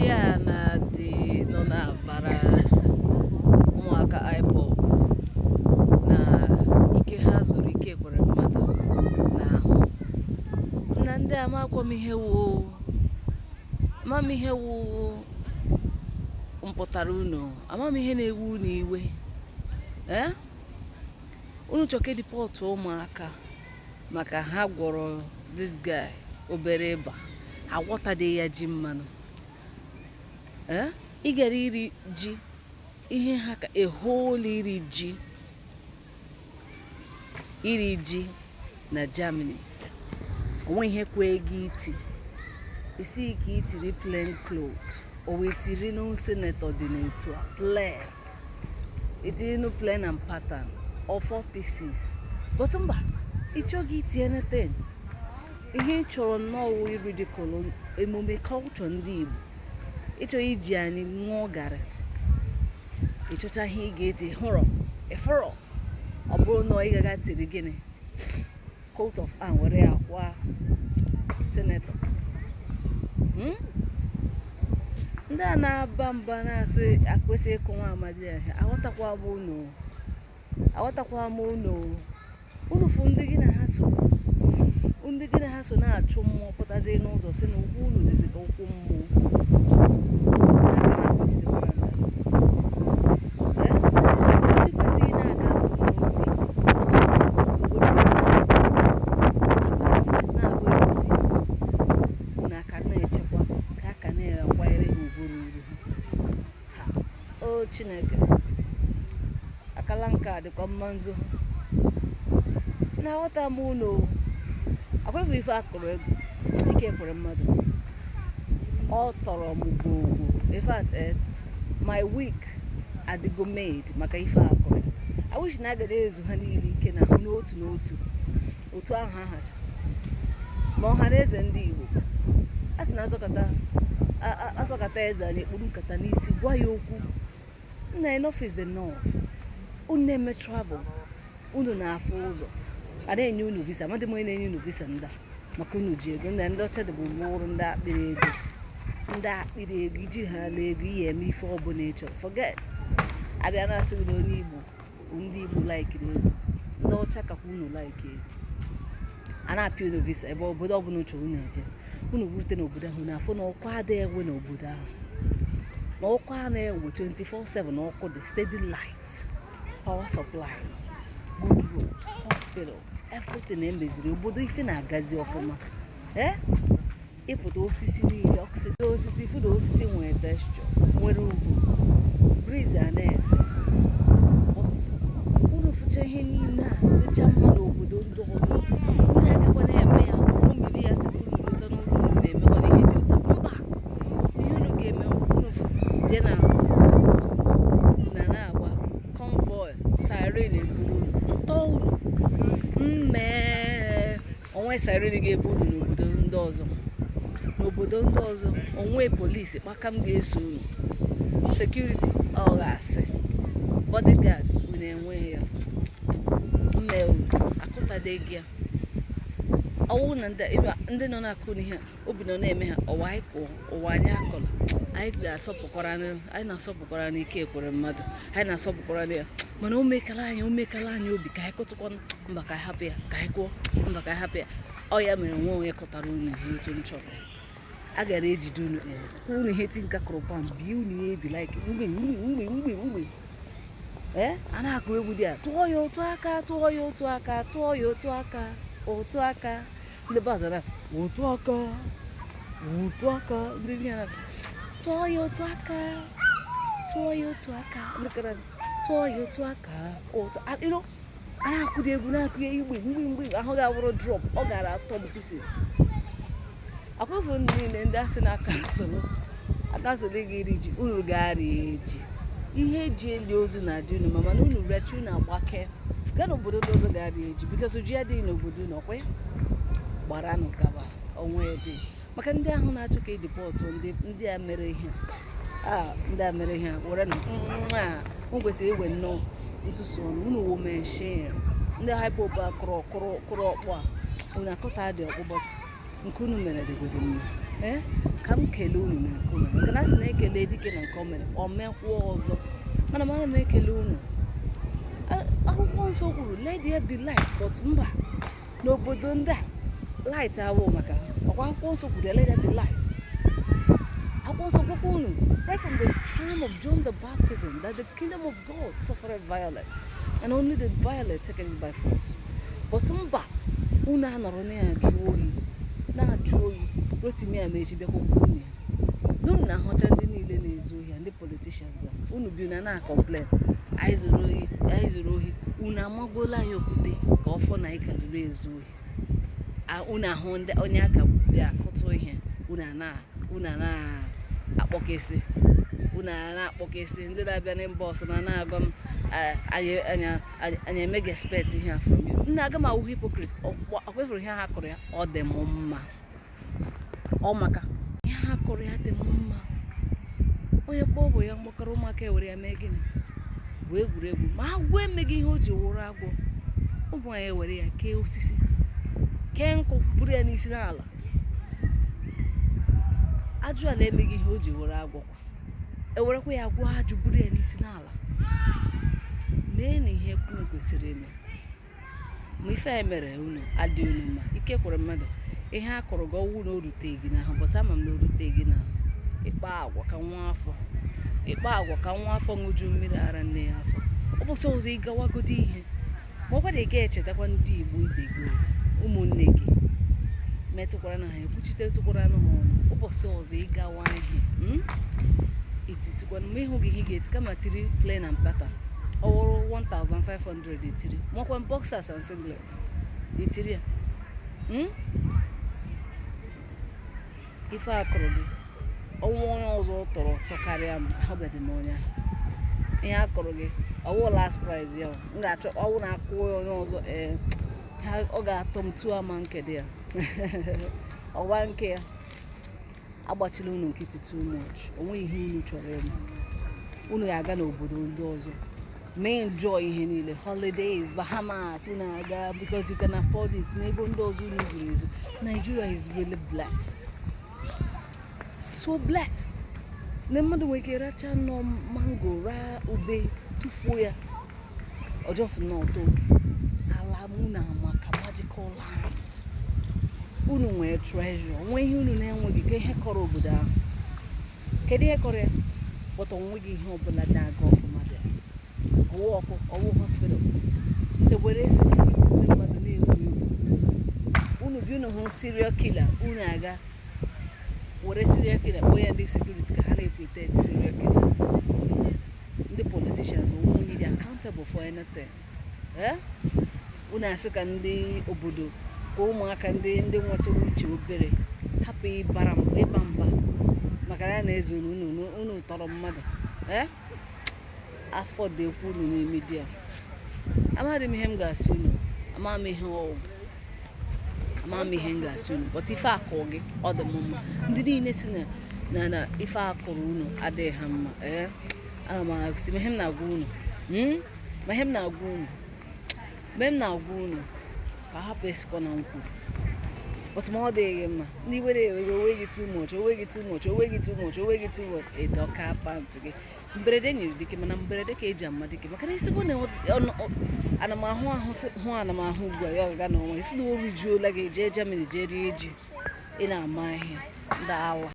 ndị a nọ na-abara ụmụaka IPOB na ike ha zuru ike kwere mmadụ n'ahụ na ndị amamihe wu mpụtara unu amamihe na-ewu unu iwe unu chọka dipọtụ ụmụaka maka ha gwọrọ this guy obere ịba agwọtade ya ji mmanụ ị gara iri ji ihe ha ka eholu iri ji na Germany onwe ihe kwe gị iti isi ka itiri plain clothes o wetiri no senator dị n'etu a plain itiri no plain and pattern or 4 pieces but mba ịchọghị iti anything ihe ị chọrọ nnọọ ridicule emume culture ndị Igbo ịchọ iji anyị ṅụọ garị ịchọcha ihe ị ga-eti efọrọ ọ bụrụ na ị gaga tiri gịnị coat of arms were akwa senator ndị a na-aba mba na-asụ akwesị ịkụ nwa amadi aghọtakwa m unu fụ ndị gị na ha so na-achụ mmụọ pụtazi n'ụzọ si na ụkwụ unu dịzi ka ụkwụ mmụọ ndị kwesịrị na-aga n'ozi na-abụ ozi na aka na-echekwa ka aka na-akwanyere ha ugboro uru ha o Chineke akala nke a dịkwa mma nzu na-aghọta m unu akwụkwọ ife akụrụ egwu ike kwere mmadụ ọ tọrọ m gwogwo in fact my week adịgo made maka ife akụrụ I wish na agada ezu ha niile ike na ahụ n'otu otu ahụ ha hacha ma ọha na eze ndị Igbo a sị na asọkata eze anyị ekpuru nkata n'isi gwa ya okwu nna enough is enough unu na-eme travel unu na-afụ ụzọ a na-enye unu visa amadị m onye na-enye unu visa ndị maka unu ji ego ndị ọcha dị bụ mụrụ ndị akpịrị ego iji ha la ego ihe eme ife ọbụla ị chọrọ forget abịa na-asị gị na onye Igbo ndị Igbo laikiri ego ndị ọcha kakwa unu laiki ego a na-apịa unu visa ebe obodo ọbụla chọrọ unu eje unu burute n'obodo ahụ na-afụ na ọkwa adịghị enwe n'obodo ahụ na ọkwa a na-ewe 24/7 na ọkụ dị steady light power supply good road hospital everything emeziri obodo ife na-agazi ọfụma ịpụta osisi niile oxide osisi food osisi nwere texture nwere ugwu breeze a na-efe unu fụcha ihe niile a dịcha mma n'obodo ndị ọzọ unu agakwa na-eme ya mmiri ya si unu lụta n'ụlọ unu na-emekwana ihe dị ụtọ mba ihe unu ga-eme unu bịa na-agba convoy siren eburu ntọ unu onwe siren ga-ebu unu n'obodo ndị ọzọ onwe polisi kpakam ga-eso unu security ọ ga-asị bodyguard unu enwe ya mme unu akụtade gị ọwụ na ndị nọ na-akụ n'ihe obi nọ na-eme ha ọwa anyị kụọ ụwa anyị akọla anyị na-asọpụkwara n'ike ekwere mmadụ anyị na-asọpụkwara ya mana o mekala anyị obi ka anyị kụtụkwa mba ka anyị hapụ ya ka anyị kụọ mba ka anyị hapụ ya ọ ya mere nwa onye kọtara unu ihe otu m chọrọ a gara ejide unu ihe ti nka kụrụpam bie unu ya ebi like mgbe a na-akụ egwu dị a tụọ ya otu aka ndị bazara otu aka ndị niile tụọ ya otu aka ndị kara tụọ ya otu aka a na-akụdi egwu na-akụ ya mgbe ahụ ga-awụrụ drop ọ gara atọ pieces akwụkwọ ndị niile ndị asị na akansụlụ gị iri ji unu ga-arị eji ihe eji eli ozu na-adị unu mana unu rechi unu agbake gaa n'obodo ndị ọzọ ga-arị eji bikọs ji adịghị n'obodo n'ọkwa ya gbaranụ gaba onwe ebe maka ndị ahụ na-achọ ka edipọtụ ndị a mere ihe were na m kwesịrị iwe nnọọ nsusu ọnụ unu womenshi ndị IPOB kụrụ ọkpụ a unu akọta dị ọkpụbọtụ nke unu mere dịgodo mma ka m kelee unu na nke o mere maka na a sị na-ekele dike na nke o mere o mekwuo ọzọ mana m ekele unu. Akwụkwọ nsọ kwuru let there be light, but mba n'obodo ndị a light awụ maka ọkwa akwụkwọ nsọ kwuru let there be light. Akwụkwọ nsọ gwakwa unu right from the time of John the Baptism that the kingdom of God suffered violence and only the violent taken it by force. But mba unu anọrọ na-ajụ oyi Rotimi Amaechi bịakwa unu ya n'unu na-ahụcha ndị niile na-ezu ohi ndị politicians a unu bi na complain anyị zuru ohi unu amagbola ya okwute ka ọfọ na ịka jụrụ ezu ohi. Unu ahụ ndị onye aka bịa akụtụ ihe unu na-akpọkesị ndị na-abịa na mba ọsọ na-agwa m anyị emeghị expect ihe a from you. Nna aga m awụ hypocrite akwefuru ihe ha kụrụ ya ọ dị m mma ọ maka ihe ha kụrụ ya dị m mma. Onye kpọọ bụ ya mgbakọrọ ụmụaka ewere ya mee gịnị bụ egwuregwu ma agwọ emeghị ihe o ji wụrụ agwọ. Ụmụ anyị ewere ya kee osisi kee nkụ buru ya n'isi n'ala. Ajụ ala emeghị ihe o ji wụrụ agwọ ewerekwa ya gwọ ajụ buru ya n'isi n'ala. Lee na ihe unu kwesịrị ime ma ife a mere unu adị unu mma ike kwere mmadụ ihe a kụrụ gị ọwụ na o ruteghị gị n'ahụ bọta ama m na o ruteghị gị n'ahụ. Ịkpa agwa ka nwa afọ ṅụju mmiri ara nne ya afọ. Ọ bụ sọ ọzọ ịgawagodi ihe ma ọ kwara ị ga-echetakwa ndị Igbo ibe gị ụmụnne gị metụkwara na ha ekwuchite tụkwara ha ọnụ ụbọchị ọzọ ịgawa ihe ititikwana ma ịhụ gị ihe ga-eti kama tiri plain and pattern ọwụrụ 1500 etiri makwa boxers and singlet etiri ya. Ife akụrụ gị ọnwụ onye ọzọ tọrọ ụtọ karịa m ahụgadị m onye ahụ. Ihe akụrụ gị ọwụ last prize ya m ga-achọ ọwụ na-akwụ onye ọzọ ọ ga-atọ m tu ama nke dị ya ọwa nke ya agbachila unu nkịtị too much. Onwe ihe unu chọrọ eme unu ga-aga n'obodo ndị ọzọ may enjoy ihe niile holidays Bahamas unu aga because you can afford it n'ego ndị ọzọ unu zuru ezu. Nigeria is really blessed, so blessed na mmadụ nwere ike racha nọ mango raa ube tufuo ya ọjọs n'ọtọ ala mụ na maka magical land. Unu nwere treasure onwe ihe unu na-enweghị ka ihe kọrọ obodo ahụ kedu ihe kọrọ ya bọta onweghị ihe ọbụla na-aga ọfụma dị ọwụ ọkụ ọwụ hospital ewere security ndị mmadụ na-egwu egwu. Unu bi unu hụ serial killer unu aga were serial killer onye ndị security ka ha na-protect serial killers. Ndị politicians onwe onye dị accountable for anything. Unu asị ka ndị obodo ka ụmụaka ndị nwetara uche obere hapụ ịba mba maka na na-ezuru unu tọrọ mmadụ afọ dị ekwu unu n'ime di ya. Amaghị m ihe m ga-asị unu amaghị m ihe m ga-asị unu but ife akụ gị ọ dị m mma. Ndị niile si na ife akụrụ unu adịghị ha mma ana m agụsị ma ihe m na-agwa unu ka hapụ esikwa na nkwu but ma ọ dịghị mma ndị were onweghị too much ịdọka pantị gị. Mberede nyere dike mana mberede ka eji ama dike maka na isikwa na anamahụ ugbu a ya ọgaga n'ọnwa isi na o rijuola gị jee Germany jee rie ji ị na-ama ihe ndị ala.